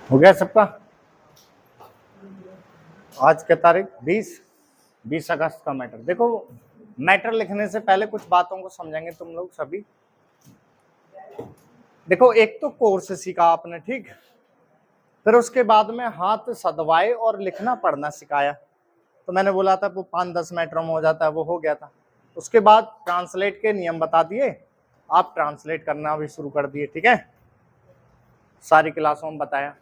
हो गया सबका। आज क्या तारीख 20 अगस्त का मैटर। देखो, मैटर लिखने से पहले कुछ बातों को समझेंगे तुम लोग सभी। देखो, एक तो कोर्स सीखा आपने, ठीक। फिर उसके बाद में हाथ सदवाए और लिखना पढ़ना सिखाया। तो मैंने बोला था वो 5-10 मैटरों में हो जाता है, वो हो गया था। उसके बाद ट्रांसलेट के नियम बता दिए, आप ट्रांसलेट करना भी शुरू कर दिए, ठीक है। सारी क्लासों में बताया।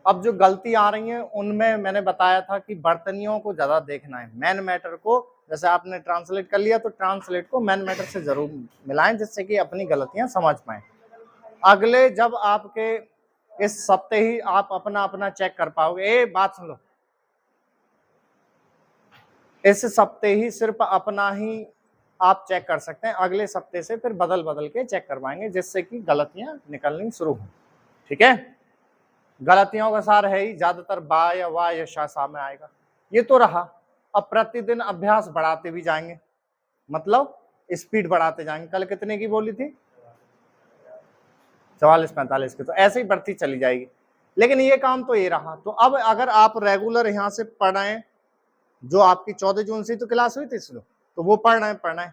अब जो गलती आ रही है उनमें मैंने बताया था कि बर्तनियों को ज्यादा देखना है, मेन मैटर को। जैसे आपने ट्रांसलेट कर लिया तो ट्रांसलेट को मेन मैटर से जरूर मिलाएं, जिससे कि अपनी गलतियां समझ पाए। अगले जब आपके इस सप्ते ही आप अपना अपना चेक कर पाओगे। ए बात सुन लो, इस सप्ते ही सिर्फ अपना ही आप चेक कर सकते हैं, अगले सप्ते से फिर बदल बदल के चेक करवाएंगे, जिससे कि गलतियां निकलनी शुरू हो, ठीक है। गलतियों का सार है ही ज्यादातर बा या वाह या शा में आएगा। ये तो रहा। अब प्रतिदिन अभ्यास बढ़ाते भी जाएंगे, मतलब स्पीड बढ़ाते जाएंगे। कल कितने की बोली थी? 44-45 की। तो ऐसे ही बढ़ती चली जाएगी। लेकिन ये काम तो ये रहा। तो अब अगर आप रेगुलर यहाँ से पढ़ रहे हैं, जो आपकी 14 जून से तो क्लास हुई थी इसलिए, तो वो पढ़ रहे हैं।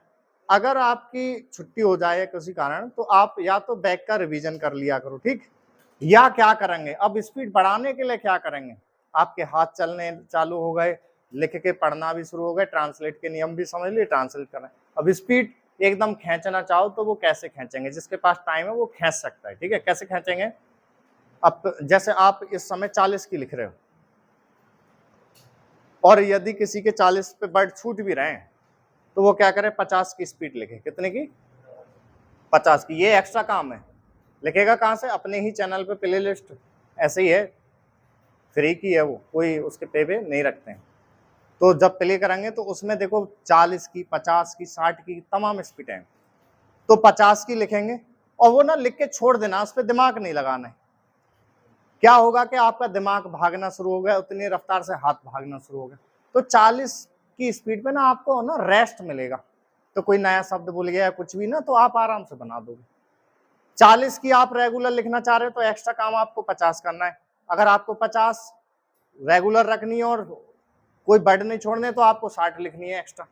अगर आपकी छुट्टी हो जाए किसी कारण, तो आप या तो बैक का रिवीजन कर लिया करो, ठीक। या क्या करेंगे, अब स्पीड बढ़ाने के लिए क्या करेंगे, आपके हाथ चलने चालू हो गए, लिख के पढ़ना भी शुरू हो गए, ट्रांसलेट के नियम भी समझ लिए, ट्रांसलेट करना। अब स्पीड एकदम खींचना चाहो तो वो कैसे खींचेंगे? जिसके पास टाइम है वो खींच सकता है, ठीक है। कैसे खींचेंगे? अब जैसे आप इस समय 40 की लिख रहे हो, और यदि किसी के 40 पे वर्ड छूट भी रहे हैं, तो वो क्या करे, 50 की स्पीड लिखे। कितने की? 50 की। ये एक्स्ट्रा काम है। लिखेगा कहां से? अपने ही चैनल पे प्ले लिस्ट ऐसे ही है, फ्री की है वो, कोई उसके पे नहीं रखते हैं। तो जब प्ले करेंगे तो उसमें देखो 40 की, 50 की, 60 की तमाम स्पीड है। तो 50 की लिखेंगे और वो ना लिख के छोड़ देना, उस पर दिमाग नहीं लगाना है। क्या होगा कि आपका दिमाग भागना शुरू हो गया, उतनी रफ्तार से हाथ भागना शुरू हो गया। तो 40 की स्पीड पे ना आपको ना रेस्ट मिलेगा। तो कोई नया शब्द भूल गया कुछ भी ना, तो आप आराम से बना दोगे। 40 की आप रेगुलर लिखना चाह रहे हो तो एक्स्ट्रा काम आपको 50 करना है। अगर आपको 50 रेगुलर रखनी है और कोई वर्ड नहीं छोड़ने, तो आपको 60 लिखनी है एक्स्ट्रा।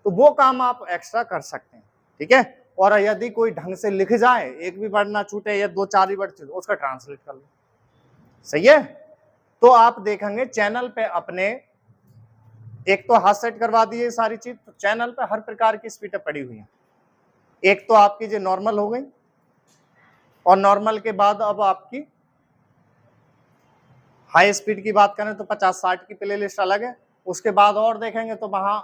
तो वो काम आप एक्स्ट्रा कर सकते हैं, ठीक है। और यदि कोई ढंग से लिख जाए, एक भी वर्ड ना छूटे या 2-4 ही वर्ड छूटे, उसका ट्रांसलेट कर लो। सही है। तो आप देखेंगे चैनल पे अपने, एक तो हाथ सेट करवा दिए सारी चीज, तो चैनल पे हर प्रकार की स्पीडें पड़ी हुई हैं। एक तो आपकी जो नॉर्मल हो गई, और नॉर्मल के बाद अब आपकी हाई स्पीड की बात करें तो 50-60 की प्ले लिस्ट अलग है। उसके बाद और देखेंगे तो वहां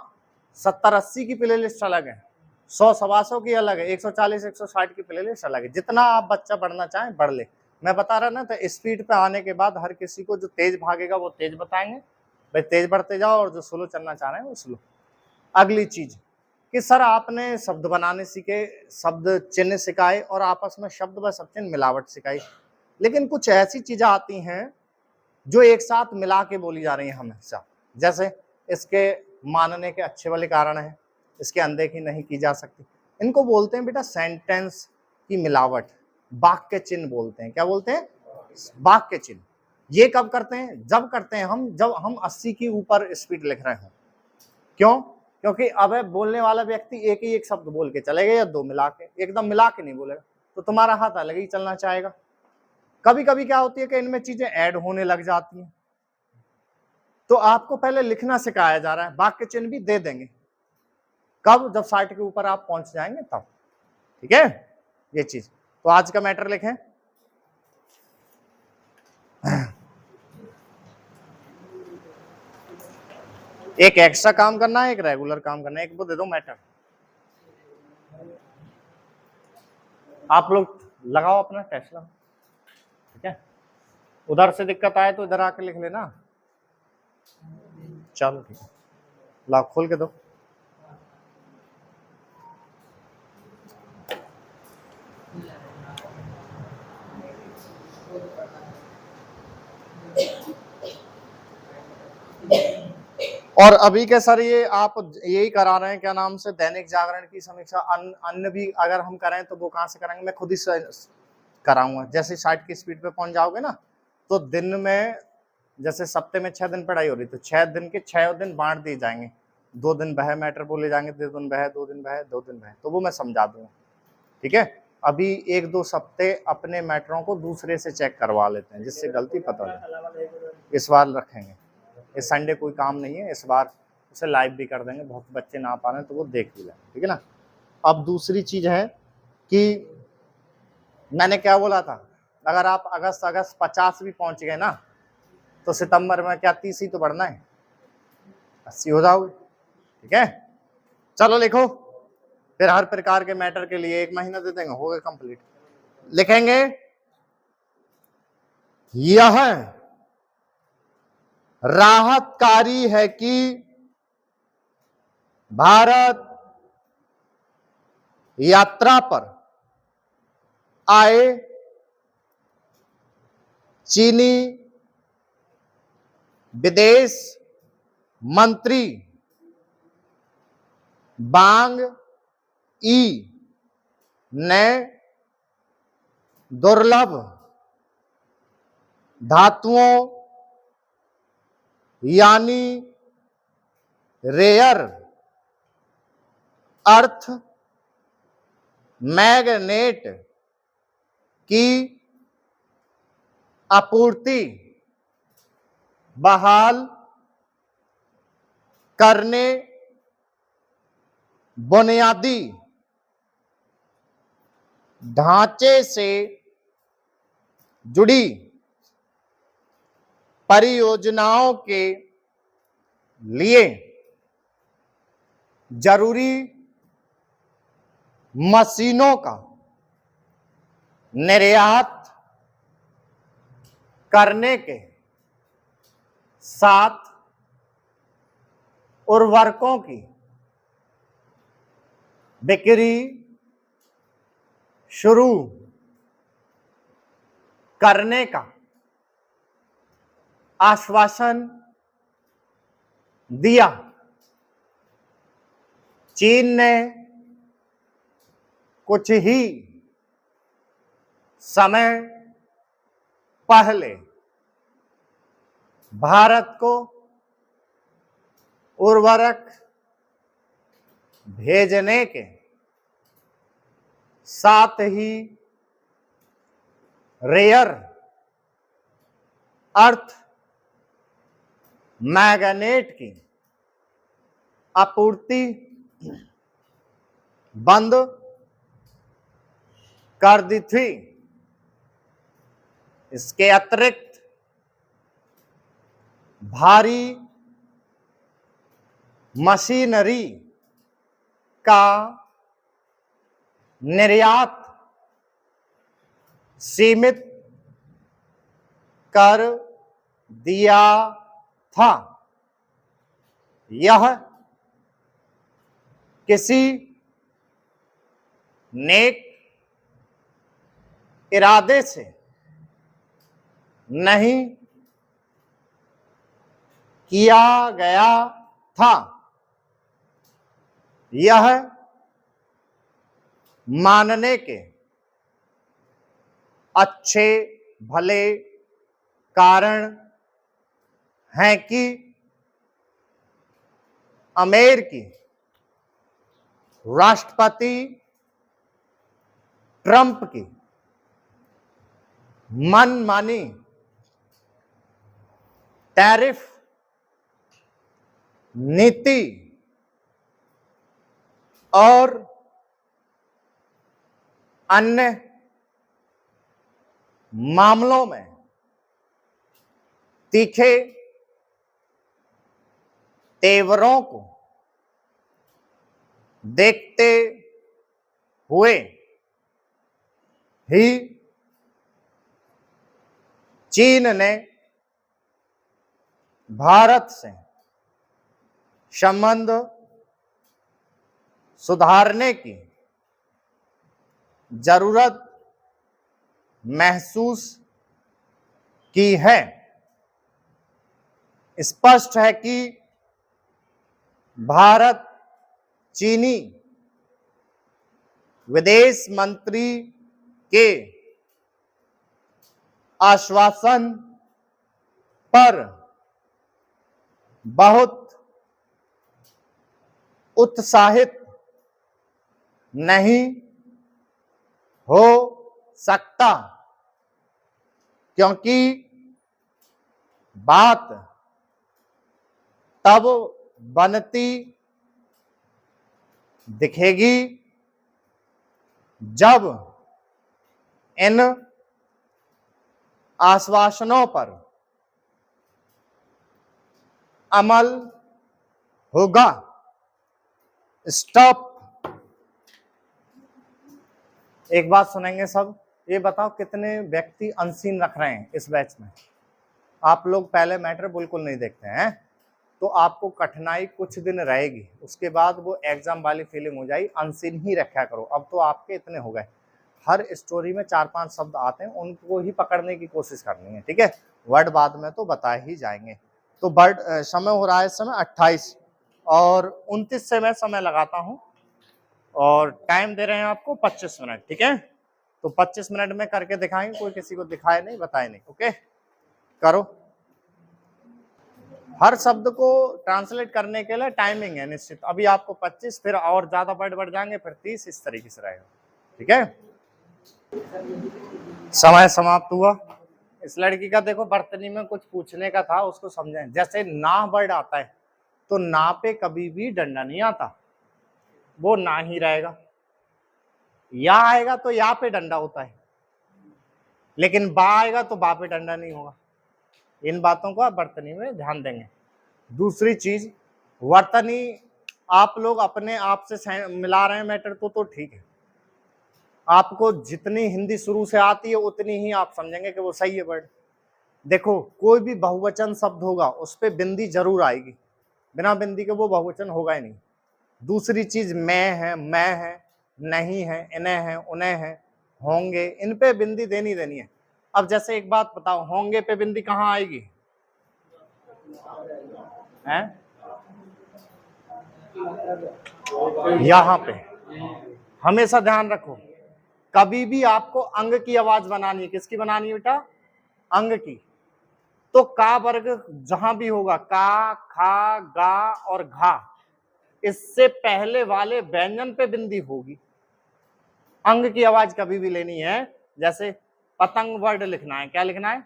70-80 की प्ले लिस्ट अलग है, 100-125 की अलग है, 140-160 की प्ले लिस्ट अलग है। जितना आप बच्चा बढ़ना चाहें बढ़ ले। मैं बता रहा ना, तो स्पीड पे आने के बाद हर किसी को जो तेज भागेगा वो तेज बताएंगे, भाई तेज बढ़ते जाओ, और जो स्लो चलना चाह रहे हैं वो स्लो। अगली चीज कि सर आपने शब्द बनाने सीखे, शब्द चिन्ह सिखाए, और आपस में शब्द व शब्द चिन्ह मिलावट सिखाई। लेकिन कुछ ऐसी चीजें आती हैं जो एक साथ मिला के बोली जा रही है हमेशा। जैसे इसके मानने के अच्छे वाले कारण है, इसके अनदेखी नहीं की जा सकती। इनको बोलते हैं बेटा सेंटेंस की मिलावट, वाक्य चिन्ह बोलते हैं। क्या बोलते हैं? वाक्य चिन्ह। ये कब करते हैं? जब करते हैं हम, जब हम 80 की ऊपर स्पीड लिख रहे हो। क्यों? क्योंकि अब बोलने वाला व्यक्ति एक ही एक शब्द बोल के चलेगा या दो मिला के, एकदम मिला के नहीं बोलेगा, तो तुम्हारा हाथ अलग ही चलना चाहेगा। कभी कभी क्या होती है कि इनमें चीजें ऐड होने लग जाती हैं, तो आपको पहले लिखना सिखाया जा रहा है, वाक्य चिन्ह भी दे देंगे। कब? जब 60 के ऊपर आप पहुंच जाएंगे तब, ठीक है। ये चीज तो आज का मैटर लिखें। एक एक्स्ट्रा काम करना है, एक रेगुलर काम करना है। एक वो दे दो मैटर, आप लोग लगाओ अपना टेस्ला, ठीक है। उधर से दिक्कत आए तो इधर आके लिख लेना। चलो ठीक है, ला खोल के दो। और अभी के सर ये आप यही करा रहे हैं, क्या नाम से, दैनिक जागरण की समीक्षा। अन्य भी अगर हम करें तो वो कहां से करेंगे? मैं खुद ही कराऊंगा। जैसे 60 की स्पीड पे पहुंच जाओगे ना, तो दिन में जैसे सप्ते में 6 दिन पढ़ाई हो रही तो 6 दिन के 6 दिन बांट दिए जाएंगे, 2 दिन वह मैटर बोले जाएंगे, 2 दिन वह, 2 दिन वह, 2 दिन वह, तो वो मैं समझा दूंगा। ठीक है, अभी 1-2 सप्ते अपने मैटरों को दूसरे से चेक करवा लेते हैं जिससे गलती पता लगे। इस बार रखेंगे, इस संडे कोई काम नहीं है, इस बार उसे लाइव भी कर देंगे, बहुत बच्चे ना पा रहे हैं तो वो देख भी लेंगे। ठीक है ना। अब दूसरी चीज है कि मैंने क्या बोला था, अगर आप अगस्त 50 भी पहुंच गए ना तो सितंबर में क्या 30 ही तो बढ़ना है, 80 हो जाओगे। ठीक है, चलो लिखो, फिर हर प्रकार के मैटर के लिए 1 महीना दे देंगे, हो गए कंप्लीट। लिखेंगे यह राहतकारी है कि भारत यात्रा पर आए चीनी विदेश मंत्री वांग ई ने दुर्लभ धातुओं यानी रेयर अर्थ मैग्नेट की आपूर्ति बहाल करने बुनियादी ढांचे से जुड़ी परियोजनाओं के लिए जरूरी मशीनों का निर्यात करने के साथ उर्वरकों की बिक्री शुरू करने का आश्वासन दिया। चीन ने कुछ ही समय पहले भारत को उर्वरक भेजने के साथ ही रेयर अर्थ मैग्नेट की आपूर्ति बंद कर दी थी। इसके अतिरिक्त भारी मशीनरी का निर्यात सीमित कर दिया था। यह किसी नेक इरादे से नहीं किया गया था। यह मानने के अच्छे भले कारण हैं कि अमेरिकी राष्ट्रपति ट्रंप की मनमानी टैरिफ नीति और अन्य मामलों में तीखे तेवरों को देखते हुए ही चीन ने भारत से संबंध सुधारने की जरूरत महसूस की है। स्पष्ट है कि भारत चीनी विदेश मंत्री के आश्वासन पर बहुत उत्साहित नहीं हो सकता, क्योंकि बात तब बनती दिखेगी जब इन आश्वासनों पर अमल होगा। स्टॉप। एक बात सुनेंगे सब। ये बताओ कितने व्यक्ति अनसीन रख रहे हैं इस बैच में? आप लोग पहले मैटर बिल्कुल नहीं देखते हैं, तो आपको कठिनाई कुछ दिन रहेगी, उसके बाद वो एग्जाम वाली फीलिंग हो जाएगी। अनसीन ही रखा करो। अब तो आपके इतने हो गए, हर स्टोरी में 4-5 शब्द आते हैं, उनको ही पकड़ने की कोशिश करनी है, ठीक है। वर्ड बाद में तो बता ही जाएंगे। तो वर्ड समय हो रहा है इस समय 28 और 29 से मैं समय लगाता हूं और टाइम दे रहे हैं आपको 25 मिनट, ठीक है। तो 25 मिनट में करके दिखाएंगे, कोई किसी को दिखाए नहीं, बताए नहीं, ओके। करो। हर शब्द को ट्रांसलेट करने के लिए टाइमिंग है निश्चित। अभी आपको 25, फिर और ज्यादा वर्ड बढ़ जाएंगे, फिर 30, इस तरीके से रहेगा, ठीक है। समय समाप्त हुआ। इस लड़की का देखो बर्तनी में कुछ पूछने का था, उसको समझें। जैसे ना वर्ड आता है तो ना पे कभी भी डंडा नहीं आता, वो ना ही रहेगा। या आएगा तो या पे डंडा होता है, लेकिन बा आएगा तो बा पे डंडा नहीं होगा। इन बातों को आप बर्तनी में ध्यान देंगे। दूसरी चीज, वर्तनी आप लोग अपने आप से मिला रहे हैं मैटर तो ठीक है। आपको जितनी हिंदी शुरू से आती है उतनी ही आप समझेंगे कि वो सही है वर्ड। देखो कोई भी बहुवचन शब्द होगा उस पे बिंदी जरूर आएगी, बिना बिंदी के वो बहुवचन होगा ही नहीं। दूसरी चीज मैं है, नहीं है, इन्हें है, उन्हें है, होंगे, इन पे बिंदी देनी है। अब जैसे एक बात बताओ, होंगे पे बिंदी कहाँ आएगी? है यहां पे। हमेशा ध्यान रखो, कभी भी आपको अंग की आवाज बनानी है। किसकी बनानी है बेटा? अंग की। तो का वर्ग जहां भी होगा, का, खा, गा और घा, इससे पहले वाले व्यंजन पे बिंदी होगी। अंग की आवाज कभी भी लेनी है। जैसे पतंग वर्ड लिखना है, क्या लिखना है?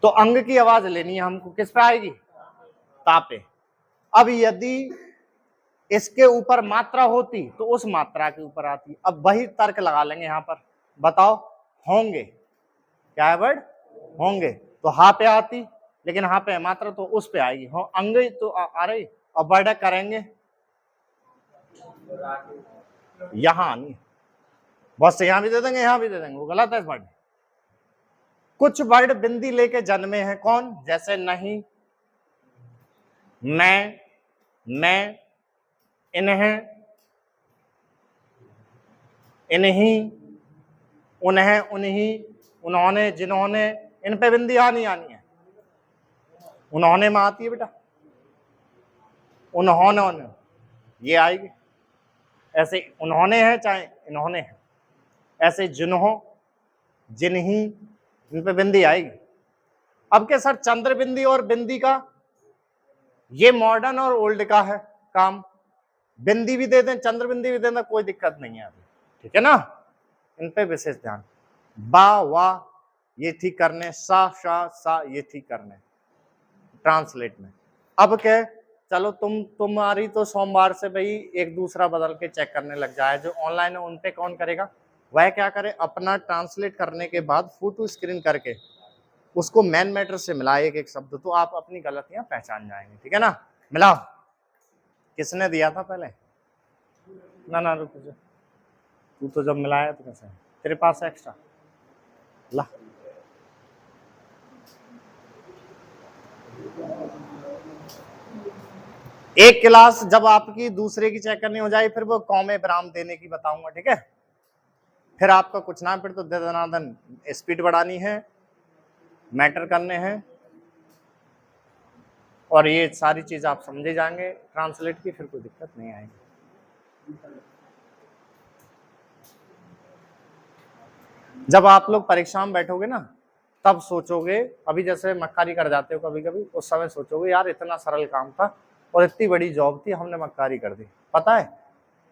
तो अंग की आवाज लेनी है हमको, किस पे आएगी? तापे। अब यदि इसके ऊपर मात्रा होती तो उस मात्रा के ऊपर आती। अब वही तर्क लगा लेंगे यहां पर। बताओ होंगे, क्या है वर्ड? होंगे। तो हा पे आती, लेकिन हा पे मात्रा तो उस पे आएगी। हो अंग तो आ रही। अब वर्ड करेंगे यहां नहीं, बस यहां भी दे देंगे, यहां भी दे देंगे, वो गलत है वर्ड। कुछ वर्ड बिंदी लेके जन्मे हैं। कौन? जैसे नहीं, मैं, इन्हें, इन्हीं, उन्हें, उन्हीं, उन्होंने, जिन्होंने, इन पे बिंदी आनी है। उन्होंने में आती है बेटा, उन्होंने ये आएगी। ऐसे उन्होंने है चाहे इन्होंने है, ऐसे जिन्हों, जिन्हीं, इन पे बिंदी आएगी। अब के सर चंद्र बिंदी और बिंदी का ये मॉडर्न और ओल्ड का है काम। बिंदी भी दे दें, चंद्र बिंदी भी दे दें, कोई दिक्कत नहीं है अभी, ठीक है ना। इन पे विशेष ध्यान। बा, वा ये ठीक करने, सा, शा, सा ये ठीक करने ट्रांसलेट में। अब क्या, चलो तुम्हारी तो सोमवार से भाई एक दूसरा बदल के चेक करने लग जाए। जो ऑनलाइन है उन पे कौन करेगा? वह क्या करे, अपना ट्रांसलेट करने के बाद फोटो स्क्रीन करके उसको मेन मैटर से मिलाए एक शब्द, तो आप अपनी गलतियां पहचान जाएंगे, ठीक है ना। मिलाओ। किसने दिया था पहले? ना रुक जा, तू तो जब मिलाया तो कैसे? तेरे पास एक्स्ट्रा ला। एक क्लास जब आपकी दूसरे की चेक करनी हो जाए, फिर वो कॉमे विराम देने की बताऊंगा, ठीक है। फिर आपका कुछ ना, फिर तो दे दनादन स्पीड बढ़ानी है, मैटर करने हैं, और ये सारी चीज आप समझे जाएंगे ट्रांसलेट की, फिर कोई दिक्कत नहीं आएगी। जब आप लोग परीक्षा में बैठोगे ना तब सोचोगे, अभी जैसे मक्कारी कर जाते हो कभी कभी, उस समय सोचोगे यार इतना सरल काम था और इतनी बड़ी जॉब थी, हमने मक्कारी कर दी। पता है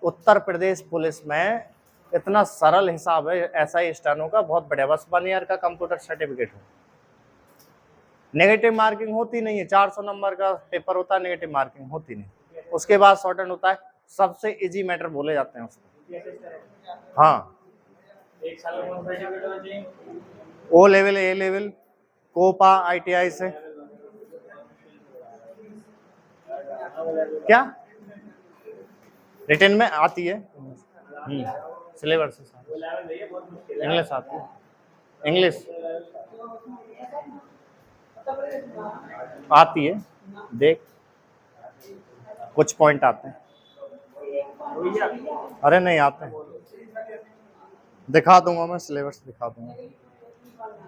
उत्तर प्रदेश पुलिस में इतना सरल हिसाब है ऐसा ही स्टेनो का, बहुत बढ़िया, बस 1 ईयर का कंप्यूटर सर्टिफिकेट हो। नेगेटिव मार्किंग होती नहीं है, 400 नंबर का पेपर होता है, नेगेटिव मार्किंग होती नहीं, उसके बाद शॉर्टन होता है, सबसे इजी मैटर बोले जाते हैं उसको। हाँ, एक साल में सर्टिफिकेट होना चाहिए, ओ लेवल, ए लेवल, कोपा, ITI से। क्या रिटर्न में आती है, सिलेबस से इंग्लिश आती है, इंग्लिश आती है, देख कुछ पॉइंट आते हैं, अरे नहीं आते हैं, दिखा दूंगा मैं, सिलेबस दिखा दूंगा,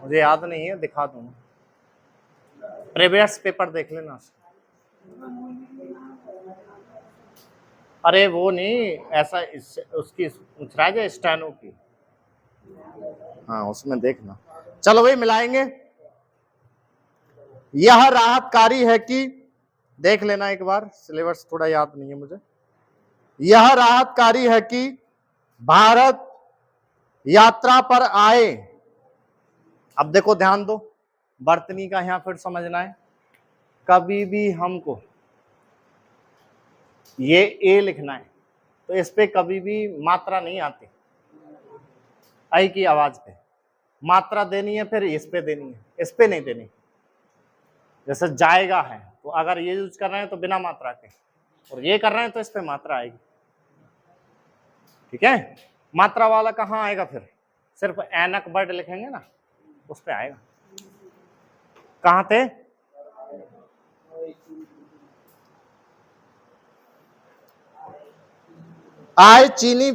मुझे याद नहीं है, दिखा दूंगा, प्रीवियस पेपर देख लेना। अरे वो नहीं, ऐसा उसकी पूछ रहा है स्टेनो की, हाँ उसमें देखना। चलो भाई मिलाएंगे। यह राहतकारी है कि, देख लेना एक बार, सिलेबस थोड़ा याद नहीं है मुझे। यह राहतकारी है कि भारत यात्रा पर आए, अब देखो ध्यान दो, वर्तनी का यहां फिर समझना है, कभी भी हमको ये ए लिखना है तो इस पे कभी भी मात्रा नहीं आती, आई की आवाज पे मात्रा देनी है, फिर इस पे देनी है, इस पे नहीं देनी। जैसे जाएगा है तो अगर ये यूज कर रहे हैं तो बिना मात्रा के, और ये कर रहे हैं तो इस पे मात्रा आएगी, ठीक है। मात्रा वाला कहाँ आएगा फिर, सिर्फ ऐनक वर्ड लिखेंगे ना उस पे आएगा। कहाँ थे, आए चीनी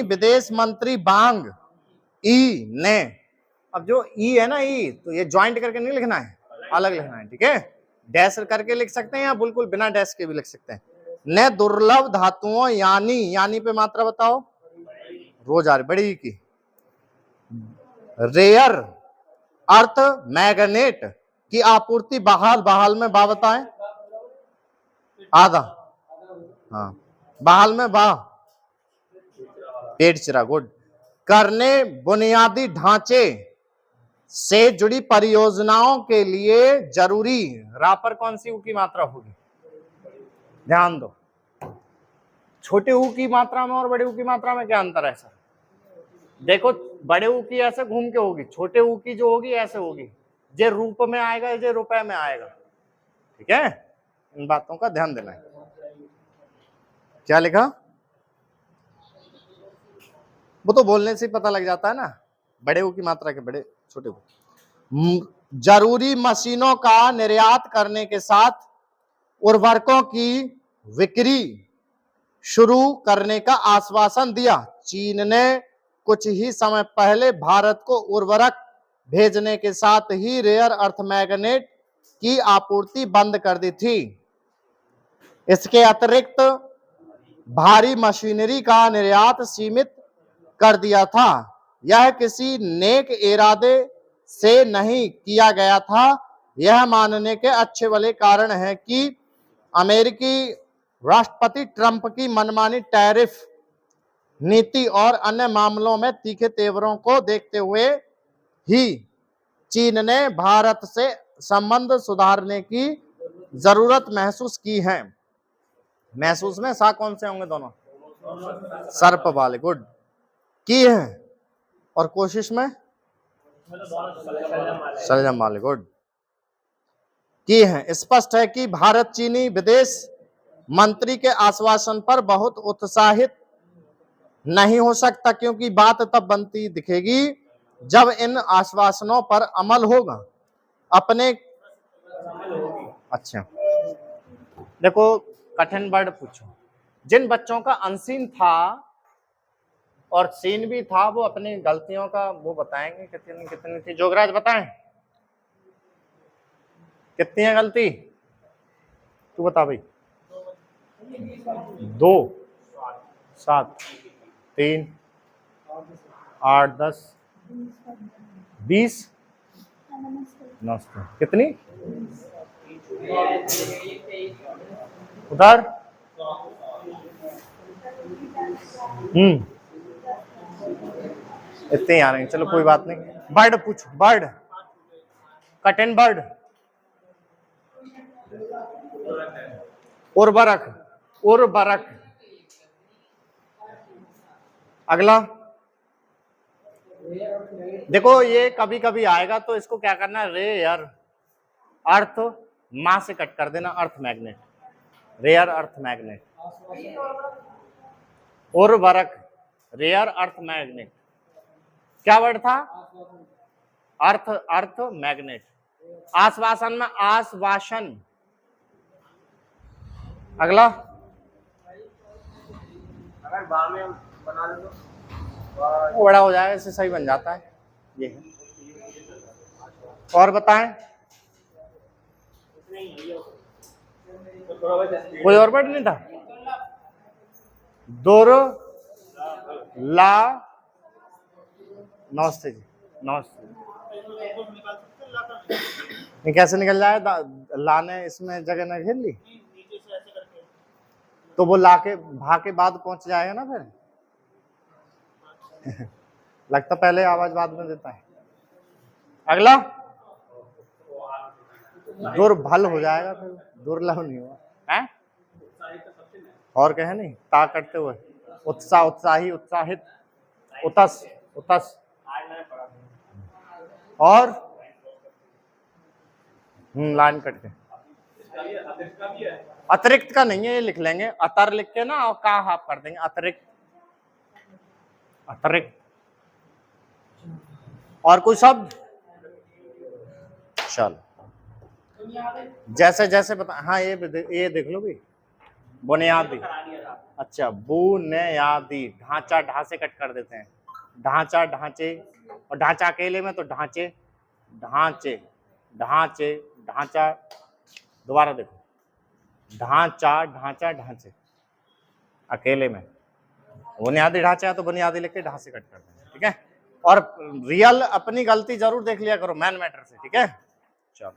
विदेश मंत्री बांग ई ने, अब जो ई है ना, ई तो ये ज्वाइंट करके नहीं लिखना है, अलग लिखना है, ठीक है। डैश करके लिख सकते हैं या बिल्कुल बिना डैश के भी लिख सकते हैं। ने दुर्लभ धातुओं, यानी पे मात्रा बताओ, रोज आ रही बड़ी की, रेयर अर्थ मैग्नेट की आपूर्ति बहाल में बा बताएं, आधा, हाँ बहाल में बा, पेट चिरा, गुड, करने बुनियादी ढांचे से जुड़ी परियोजनाओं के लिए जरूरी, रा पर कौन सी ऊ की मात्रा होगी, ध्यान दो, छोटे ऊ की मात्रा में और बड़े ऊ की मात्रा में क्या अंतर है सर, देखो बड़े ऊ की ऐसे घूम के होगी, छोटे ऊ की जो होगी ऐसे होगी, जे रूप में आएगा, जे रुपए में आएगा, ठीक है, इन बातों का ध्यान देना है। क्या लिखा, वो तो बोलने से पता लग जाता है ना, बड़े ऊ की मात्रा के बड़े, छोटे ऊ। जरूरी मशीनों का निर्यात करने के साथ उर्वरकों की बिक्री शुरू करने का आश्वासन दिया। चीन ने कुछ ही समय पहले भारत को उर्वरक भेजने के साथ ही रेयर अर्थ मैग्नेट की आपूर्ति बंद कर दी थी। इसके अतिरिक्त भारी मशीनरी का निर्यात सीमित कर दिया था। यह किसी नेक इरादे से नहीं किया गया था, यह मानने के अच्छे भले कारण है कि अमेरिकी राष्ट्रपति ट्रंप की मनमानी टैरिफ नीति और अन्य मामलों में तीखे तेवरों को देखते हुए ही चीन ने भारत से संबंध सुधारने की जरूरत महसूस की है। महसूस में सा कौन से होंगे दोनों, सर्प वाले, गुड, की है, और कोशिश में सलजम वाले, गुड, की है। स्पष्ट है कि भारत चीनी विदेश मंत्री के आश्वासन पर बहुत उत्साहित नहीं हो सकता, क्योंकि बात तब बनती दिखेगी जब इन आश्वासनों पर अमल होगा। अपने अच्छा देखो, कठिन वर्ड पूछो, जिन बच्चों का अनसीन था और सीन भी था, वो अपनी गलतियों का वो बताएंगे, कितनी कितनी थी, जोगराज बताएं कितनी है गलती, तू बता भाई, 2, 7, 3, 8 10 20 9 कितनी उधर इतने ही आ रहे हैं, चलो कोई बात नहीं। बर्ड पूछो, बर्ड, कटन बर्ड, उर्वरक, उर्वरक। अगला देखो ये कभी कभी आएगा तो इसको क्या करना है, रेयर अर्थ मां से कट कर देना, earth magnet, rare earth magnet, उर्वरक, रेयर अर्थ मैग्नेट। क्या वर्ड था, अर्थ, अर्थ मैग्नेट। आश्वासन में आश्वासन। अगला अगर बार में बना दे तो वो बड़ा हो जाएगा, इससे सही बन जाता है ये है। और बताएं कोई और वर्ड नहीं था, दुर ला, नमस्ते जी, नमस्ते। ये कैसे निकल जाए, लाने इसमें जगह न घेर ली तो वो लाके भा के बाद पहुंच जाएगा ना फिर लगता पहले आवाज बाद में देता है। अगला दुर्बल हो जाएगा, फिर दुर्लभ नहीं हुआ है। और कहे नहीं, ता करते हुए उत्साह, उत्साही, उत्साहित, उतस, उतस। और लाइन कट के अतिरिक्त का नहीं है, ये लिख लेंगे, अतर लिख के ना और का हाफ कर देंगे, अतिरिक्त, अतिरिक्त। और कोई शब्द, चलो जैसे जैसे बता, हाँ ये देख लो भी, बुनियादी। अच्छा, बुनियादी, ढांचा, ढा से कट कर देते हैं, ढांचा, ढांचे, और ढांचा अकेले में तो ढांचे, ढांचे, ढांचे, ढांचा। दोबारा देखो, ढांचा, ढांचा, ढांचे अकेले में, बुनियादी ढांचा है तो बुनियादी लिख के ढा से कट कर देंगे, ठीक है। और रियल अपनी गलती जरूर देख लिया करो मैन मैटर से, ठीक है। चलो।